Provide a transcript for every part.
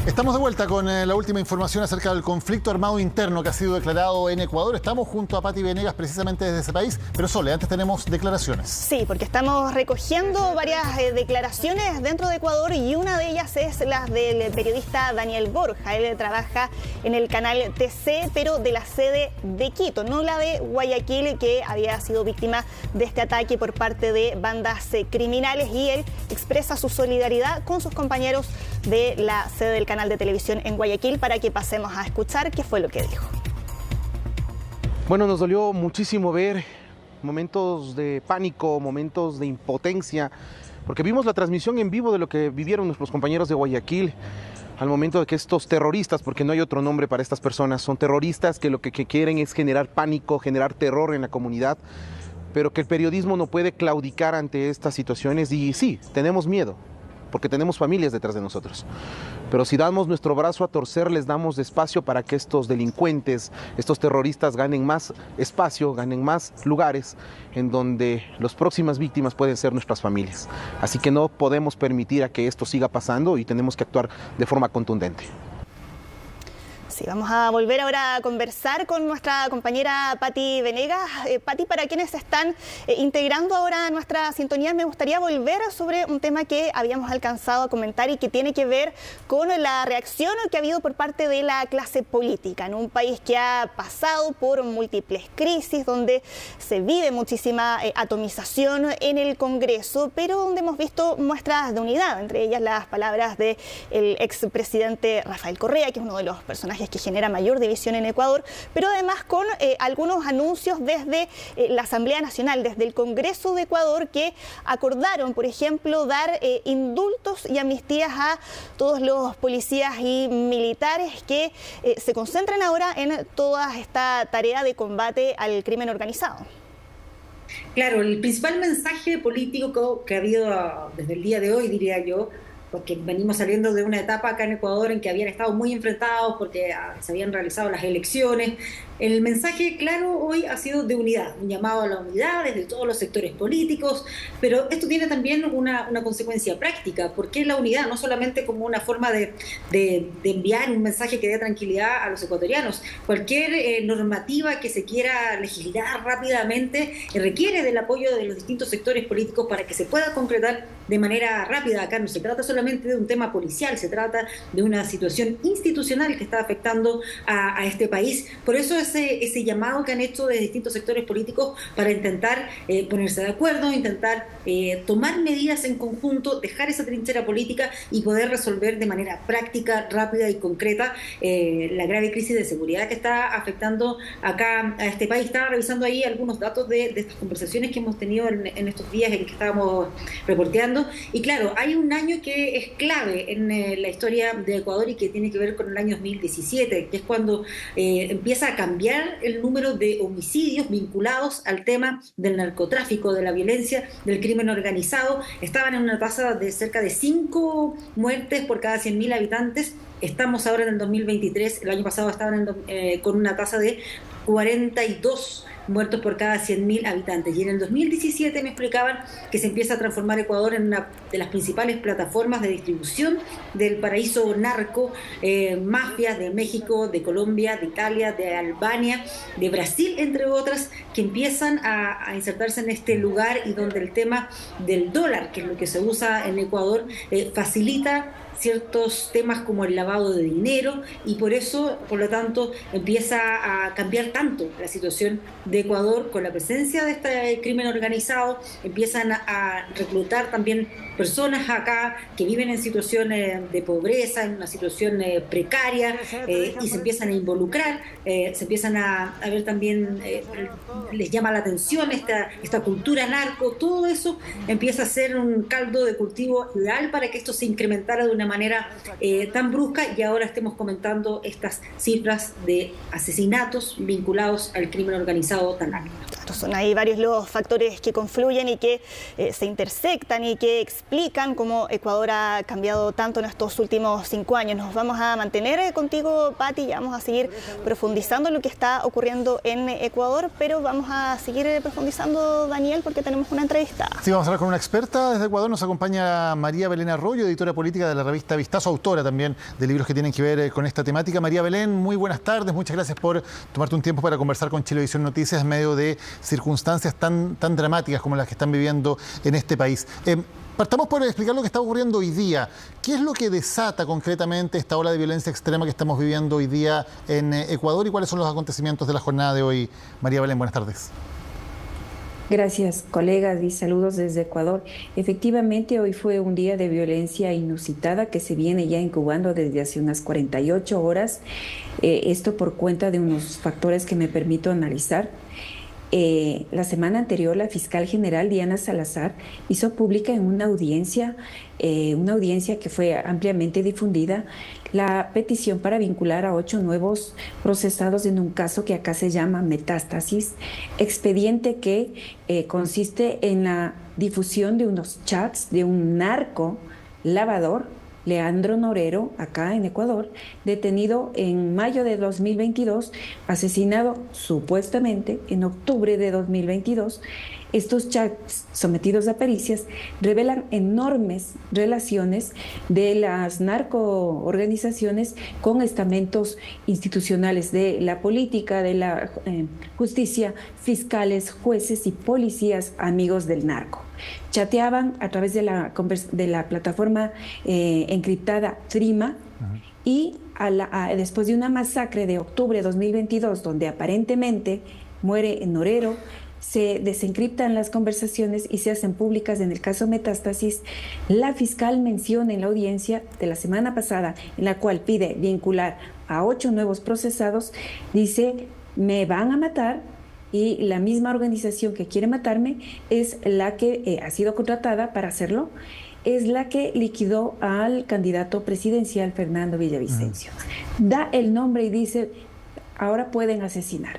Estamos de vuelta con la última información acerca del conflicto armado interno que ha sido declarado en Ecuador. Estamos junto a Pati Venegas precisamente desde ese país, pero Sole, antes tenemos declaraciones. Sí, porque estamos recogiendo varias declaraciones dentro de Ecuador y una de ellas es la del periodista Daniel Borja. Él trabaja en el canal TC, pero de la sede de Quito, no la de Guayaquil, que había sido víctima de este ataque por parte de bandas criminales, y él expresa su solidaridad con sus compañeros de la sede del canal de televisión en Guayaquil, para que pasemos a escuchar qué fue lo que dijo. Bueno, nos dolió muchísimo ver momentos de pánico, momentos de impotencia, porque vimos la transmisión en vivo de lo que vivieron nuestros compañeros de Guayaquil al momento de que estos terroristas, porque no hay otro nombre para estas personas, son terroristas que lo que quieren es generar pánico, generar terror en la comunidad, pero que el periodismo no puede claudicar ante estas situaciones. Y sí, tenemos miedo, porque tenemos familias detrás de nosotros. Pero si damos nuestro brazo a torcer, les damos espacio para que estos delincuentes, estos terroristas ganen más espacio, ganen más lugares en donde las próximas víctimas pueden ser nuestras familias. Así que no podemos permitir a que esto siga pasando y tenemos que actuar de forma contundente. Sí, vamos a volver ahora a conversar con nuestra compañera Pati Venegas. Pati, para quienes se están integrando ahora a nuestra sintonía, me gustaría volver sobre un tema que habíamos alcanzado a comentar y que tiene que ver con la reacción que ha habido por parte de la clase política en un país que ha pasado por múltiples crisis, donde se vive muchísima atomización en el Congreso, pero donde hemos visto muestras de unidad, entre ellas las palabras del expresidente Rafael Correa, que es uno de los personajes que genera mayor división en Ecuador, pero además con algunos anuncios desde la Asamblea Nacional, desde el Congreso de Ecuador, que acordaron, por ejemplo, dar indultos y amnistías a todos los policías y militares que se concentran ahora en toda esta tarea de combate al crimen organizado. Claro, el principal mensaje político que ha habido desde el día de hoy, diría yo, porque venimos saliendo de una etapa acá en Ecuador en que habían estado muy enfrentados porque se habían realizado las elecciones. El mensaje claro hoy ha sido de unidad, un llamado a la unidad desde todos los sectores políticos, pero esto tiene también una consecuencia práctica. ¿Por qué la unidad? No solamente como una forma de enviar un mensaje que dé tranquilidad a los ecuatorianos. Cualquier normativa que se quiera legislar rápidamente requiere del apoyo de los distintos sectores políticos para que se pueda concretar de manera rápida. Acá no se trata solamente de un tema policial, se trata de una situación institucional que está afectando a este país. Por eso ese llamado que han hecho de distintos sectores políticos para intentar ponerse de acuerdo, intentar tomar medidas en conjunto, dejar esa trinchera política y poder resolver de manera práctica, rápida y concreta la grave crisis de seguridad que está afectando acá a este país. Estaba revisando ahí algunos datos de estas conversaciones que hemos tenido en estos días en que estábamos reporteando, y claro, hay un año que es clave en la historia de Ecuador y que tiene que ver con el año 2017, que es cuando empieza a cambiar el número de homicidios vinculados al tema del narcotráfico, de la violencia, del crimen organizado. Estaban en una tasa de cerca de 5 muertes por cada 100.000 habitantes. Estamos ahora en el 2023, el año pasado estaban con una tasa de 42 muertos por cada 100.000 habitantes. Y en el 2017 me explicaban que se empieza a transformar Ecuador en una de las principales plataformas de distribución del paraíso narco, mafias de México, de Colombia, de Italia, de Albania, de Brasil, entre otras, que empiezan a insertarse en este lugar, y donde el tema del dólar, que es lo que se usa en Ecuador, facilita ciertos temas como el lavado de dinero, y por eso, por lo tanto, empieza a cambiar tanto la situación de Ecuador con la presencia de este crimen organizado. Empiezan a reclutar también personas acá que viven en situaciones de pobreza, en una situación precaria, y se empiezan a involucrar, se empiezan a ver también, les llama la atención esta cultura narco. Todo eso empieza a ser un caldo de cultivo ideal para que esto se incrementara de una manera tan brusca, y ahora estemos comentando estas cifras de asesinatos vinculados al crimen organizado tan alto. Son ahí varios los factores que confluyen y que se intersectan y que explican cómo Ecuador ha cambiado tanto en estos últimos 5 años. Nos vamos a mantener contigo, Pati, y vamos a seguir profundizando en lo que está ocurriendo en Ecuador, pero vamos a seguir profundizando, Daniel, porque tenemos una entrevista. Sí, vamos a hablar con una experta desde Ecuador. Nos acompaña María Belén Arroyo, editora política de la revista Vistazo, autora también de libros que tienen que ver con esta temática. María Belén, muy buenas tardes. Muchas gracias por tomarte un tiempo para conversar con Chilevisión Noticias en medio de circunstancias tan dramáticas como las que están viviendo en este país. Partamos por explicar lo que está ocurriendo hoy día. ¿Qué es lo que desata concretamente esta ola de violencia extrema que estamos viviendo hoy día en Ecuador y cuáles son los acontecimientos de la jornada de hoy? María Belén, buenas tardes. Gracias, colegas, y saludos desde Ecuador. Efectivamente, hoy fue un día de violencia inusitada que se viene ya incubando desde hace unas 48 horas. Esto por cuenta de unos factores que me permito analizar. La semana anterior, la fiscal general Diana Salazar hizo pública en una audiencia que fue ampliamente difundida, la petición para vincular a 8 nuevos procesados en un caso que acá se llama Metástasis, expediente que consiste en la difusión de unos chats de un narco lavador, Leandro Norero, acá en Ecuador, detenido en mayo de 2022, asesinado supuestamente en octubre de 2022. Estos chats sometidos a pericias revelan enormes relaciones de las narcoorganizaciones con estamentos institucionales de la política, de la justicia, fiscales, jueces y policías amigos del narco. Chateaban a través de la plataforma encriptada Trima y después de una masacre de octubre de 2022, donde aparentemente muere Norero, se desencriptan las conversaciones y se hacen públicas. En el caso Metástasis, la fiscal menciona en la audiencia de la semana pasada, en la cual pide vincular a 8 nuevos procesados, dice, me van a matar, y la misma organización que quiere matarme es la que ha sido contratada para hacerlo, es la que liquidó al candidato presidencial Fernando Villavicencio. Da el nombre y dice, ahora pueden asesinar.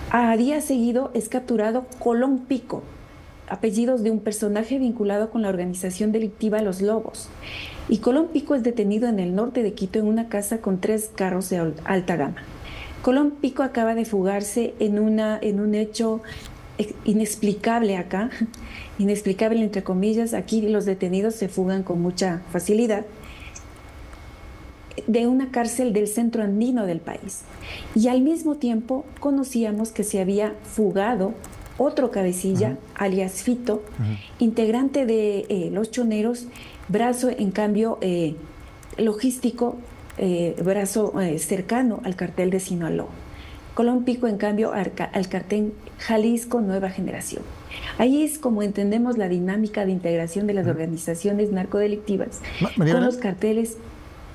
A día seguido es capturado Colón Pico, apellidos de un personaje vinculado con la organización delictiva Los Lobos. Y Colón Pico es detenido en el norte de Quito en una casa con 3 carros de alta gama. Colón Pico acaba de fugarse en un hecho inexplicable acá, inexplicable entre comillas. Aquí los detenidos se fugan con mucha facilidad de una cárcel del centro andino del país. Y al mismo tiempo conocíamos que se había fugado otro cabecilla, alias Fito, integrante de Los Choneros, brazo en cambio logístico, brazo cercano al cartel de Sinaloa. Colón Pico, en cambio, al cartel Jalisco Nueva Generación. Ahí es como entendemos la dinámica de integración de las organizaciones narcodelictivas con los carteles.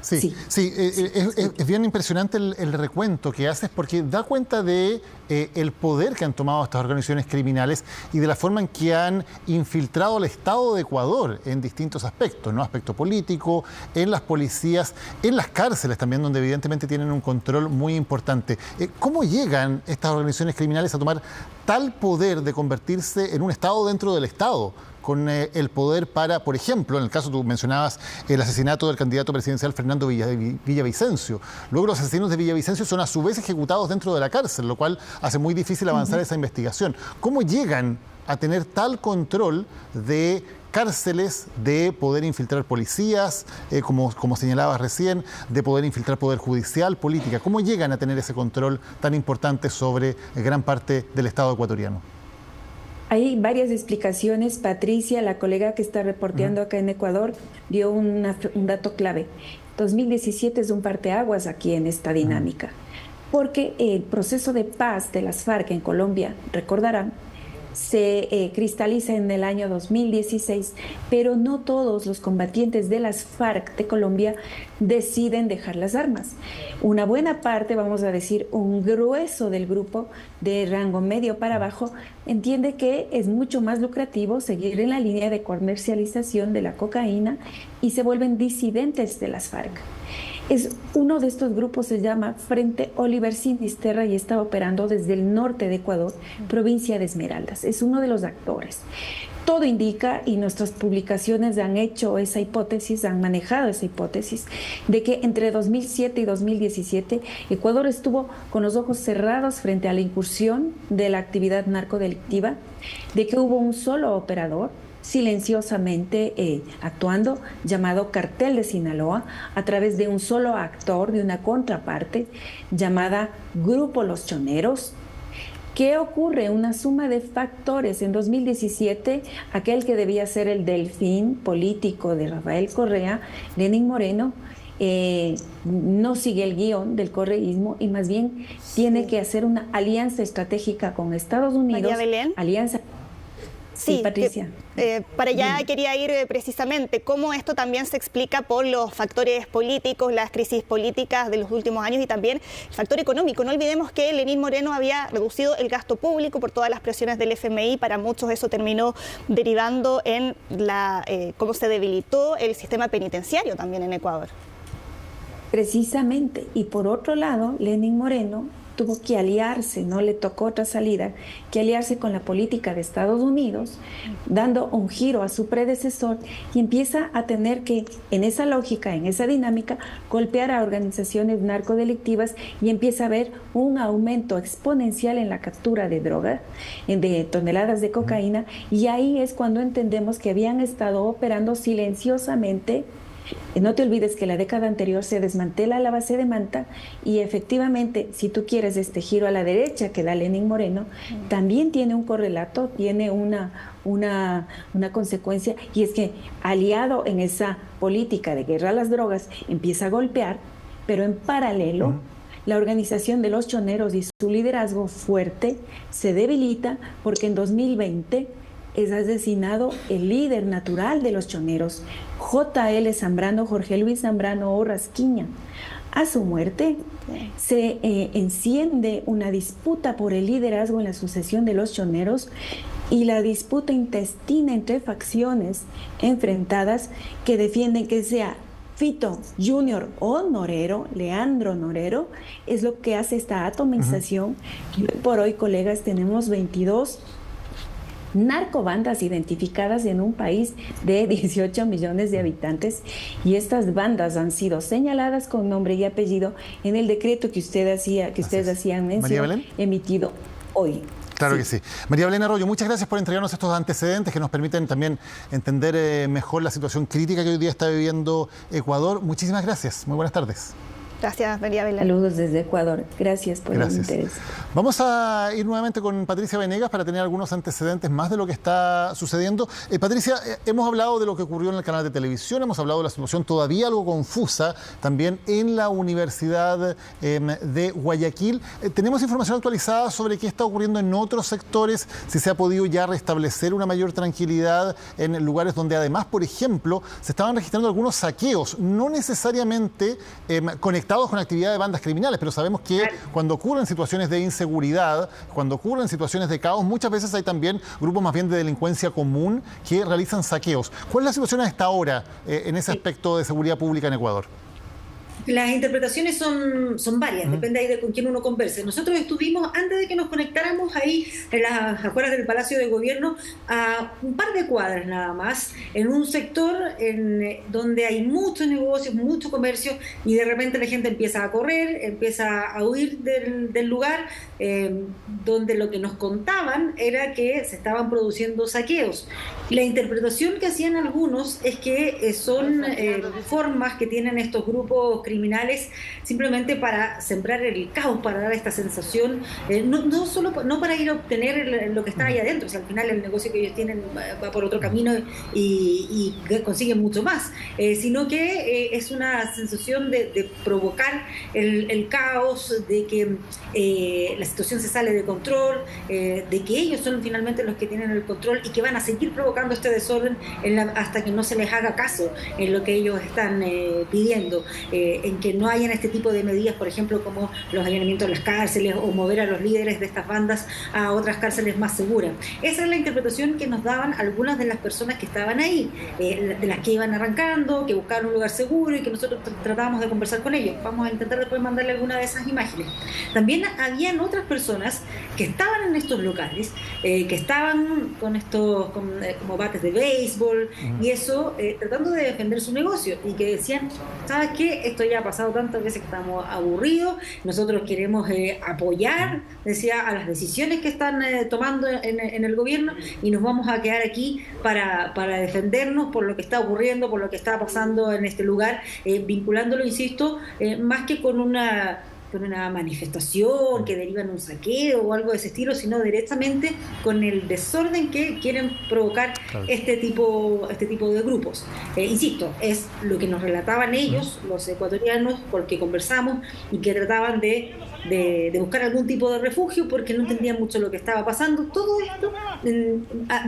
Sí. Es bien impresionante el recuento que haces porque da cuenta de el poder que han tomado estas organizaciones criminales y de la forma en que han infiltrado al Estado de Ecuador en distintos aspectos, ¿no? Aspecto político, en las policías, en las cárceles también, donde evidentemente tienen un control muy importante. ¿Cómo llegan estas organizaciones criminales a tomar tal poder de convertirse en un Estado dentro del Estado? Con el poder para, por ejemplo, en el caso tú mencionabas el asesinato del candidato presidencial Fernando Villavicencio. Luego los asesinos de Villavicencio son a su vez ejecutados dentro de la cárcel, lo cual hace muy difícil avanzar esa investigación. ¿Cómo llegan a tener tal control de cárceles, de poder infiltrar policías, como señalabas recién, de poder infiltrar poder judicial, política? ¿Cómo llegan a tener ese control tan importante sobre gran parte del Estado ecuatoriano? Hay varias explicaciones. Patricia, la colega que está reporteando acá en Ecuador, dio un dato clave. 2017 es un parteaguas aquí en esta dinámica, porque el proceso de paz de las FARC en Colombia, recordarán, se cristaliza en el año 2016, pero no todos los combatientes de las FARC de Colombia deciden dejar las armas. Una buena parte, vamos a decir, un grueso del grupo de rango medio para abajo, entiende que es mucho más lucrativo seguir en la línea de comercialización de la cocaína y se vuelven disidentes de las FARC. Uno de estos grupos se llama Frente Oliver Sinisterra y está operando desde el norte de Ecuador, provincia de Esmeraldas. Es uno de los actores. Todo indica, y nuestras publicaciones han hecho esa hipótesis, han manejado esa hipótesis, de que entre 2007 y 2017 Ecuador estuvo con los ojos cerrados frente a la incursión de la actividad narcodelictiva, de que hubo un solo operador silenciosamente actuando, llamado Cartel de Sinaloa, a través de un solo actor, de una contraparte, llamada Grupo Los Choneros. ¿Qué ocurre? Una suma de factores. En 2017, aquel que debía ser el delfín político de Rafael Correa, Lenín Moreno, no sigue el guión del correísmo y más bien tiene que hacer una alianza estratégica con Estados Unidos. María Belén. Alianza. Sí, Patricia. Para allá quería ir precisamente cómo esto también se explica por los factores políticos, las crisis políticas de los últimos años y también el factor económico. No olvidemos que Lenín Moreno había reducido el gasto público por todas las presiones del FMI. Para muchos eso terminó derivando en cómo se debilitó el sistema penitenciario también en Ecuador. Precisamente. Y por otro lado, Lenín Moreno tuvo que aliarse, no le tocó otra salida, que aliarse con la política de Estados Unidos, dando un giro a su predecesor y empieza a tener que, en esa lógica, en esa dinámica, golpear a organizaciones narcodelictivas y empieza a haber un aumento exponencial en la captura de droga, de toneladas de cocaína, y ahí es cuando entendemos que habían estado operando silenciosamente. No te olvides que la década anterior se desmantela la base de Manta y efectivamente, si tú quieres este giro a la derecha que da Lenín Moreno, también tiene un correlato, tiene una consecuencia, y es que aliado en esa política de guerra a las drogas empieza a golpear, pero en paralelo la organización de los choneros y su liderazgo fuerte se debilita porque en 2020 es asesinado el líder natural de los choneros, J.L. Zambrano, Jorge Luis Zambrano Orrasquiña. A su muerte se enciende una disputa por el liderazgo en la sucesión de los choneros y la disputa intestina entre facciones enfrentadas que defienden que sea Fito Junior o Norero, Leandro Norero, es lo que hace esta atomización. Y por hoy, colegas, tenemos 22 narcobandas identificadas en un país de 18 millones de habitantes, y estas bandas han sido señaladas con nombre y apellido en el decreto que ustedes hacían mención, emitido hoy. Claro que sí. María Belén Arroyo, muchas gracias por entregarnos estos antecedentes que nos permiten también entender mejor la situación crítica que hoy día está viviendo Ecuador. Muchísimas gracias. Muy buenas tardes. Gracias, María Belén. Saludos desde Ecuador. Gracias por el interés. Vamos a ir nuevamente con Patricia Venegas para tener algunos antecedentes más de lo que está sucediendo. Patricia, hemos hablado de lo que ocurrió en el canal de televisión, hemos hablado de la situación todavía algo confusa también en la Universidad de Guayaquil. ¿Tenemos información actualizada sobre qué está ocurriendo en otros sectores? Si se ha podido ya restablecer una mayor tranquilidad en lugares donde además, por ejemplo, se estaban registrando algunos saqueos, no necesariamente conectados con actividad de bandas criminales, pero sabemos que cuando ocurren situaciones de inseguridad, cuando ocurren situaciones de caos, muchas veces hay también grupos más bien de delincuencia común que realizan saqueos. ¿Cuál es la situación a esta hora en ese aspecto de seguridad pública en Ecuador? Las interpretaciones son varias, depende ahí de con quién uno converse. Nosotros estuvimos, antes de que nos conectáramos ahí en las afueras del Palacio de Gobierno, a un par de cuadras nada más, en un sector donde hay muchos negocios, mucho comercio, y de repente la gente empieza a correr, empieza a huir del lugar, donde lo que nos contaban era que se estaban produciendo saqueos. La interpretación que hacían algunos es que son formas que tienen estos grupos criminales simplemente para sembrar el caos, para dar esta sensación, no para ir a obtener lo que está ahí adentro, o sea, al final el negocio que ellos tienen va por otro camino y consiguen mucho más, sino que es una sensación de provocar el caos, de que la situación se sale de control, de que ellos son finalmente los que tienen el control y que van a seguir provocando provocando este desorden hasta que no se les haga caso en lo que ellos están pidiendo, en que no hayan este tipo de medidas, por ejemplo, como los allanamientos de las cárceles o mover a los líderes de estas bandas a otras cárceles más seguras. Esa es la interpretación que nos daban algunas de las personas que estaban ahí, de las que iban arrancando, que buscaban un lugar seguro y que nosotros tratábamos de conversar con ellos. Vamos a intentar después mandarle alguna de esas imágenes. También habían otras personas que estaban en estos locales, que estaban con estos como bates de béisbol y eso, tratando de defender su negocio, y que decían, ¿sabes qué? Esto ya ha pasado tantas veces que estamos aburridos, nosotros queremos apoyar, decía, a las decisiones que están tomando en el gobierno, y nos vamos a quedar aquí para defendernos por lo que está ocurriendo, por lo que está pasando en este lugar, vinculándolo, insisto, más que con una manifestación que deriva en un saqueo o algo de ese estilo, sino directamente con el desorden que quieren provocar este tipo de grupos. Insisto, es lo que nos relataban ellos, los ecuatorianos, porque conversamos y que trataban de buscar algún tipo de refugio porque no entendían mucho lo que estaba pasando. Todo esto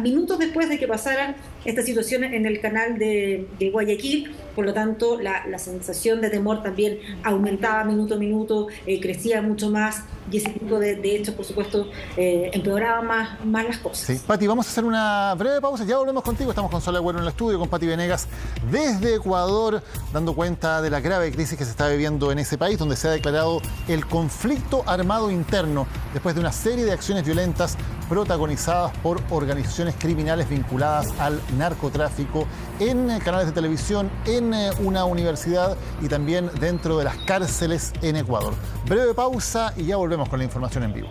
minutos después de que pasara esta situación en el canal de Guayaquil. Por lo tanto, la sensación de temor también aumentaba minuto a minuto, crecía mucho más, y ese tipo de hechos, por supuesto, empeoraba más las cosas. Sí. Pati, vamos a hacer una breve pausa, ya volvemos contigo. Estamos con Sol Agüero en el estudio, con Pati Venegas desde Ecuador, dando cuenta de la grave crisis que se está viviendo en ese país, donde se ha declarado el conflicto armado interno después de una serie de acciones violentas protagonizadas por organizaciones criminales vinculadas al narcotráfico en canales de televisión, en una universidad y también dentro de las cárceles en Ecuador. Breve pausa y ya volvemos con la información en vivo.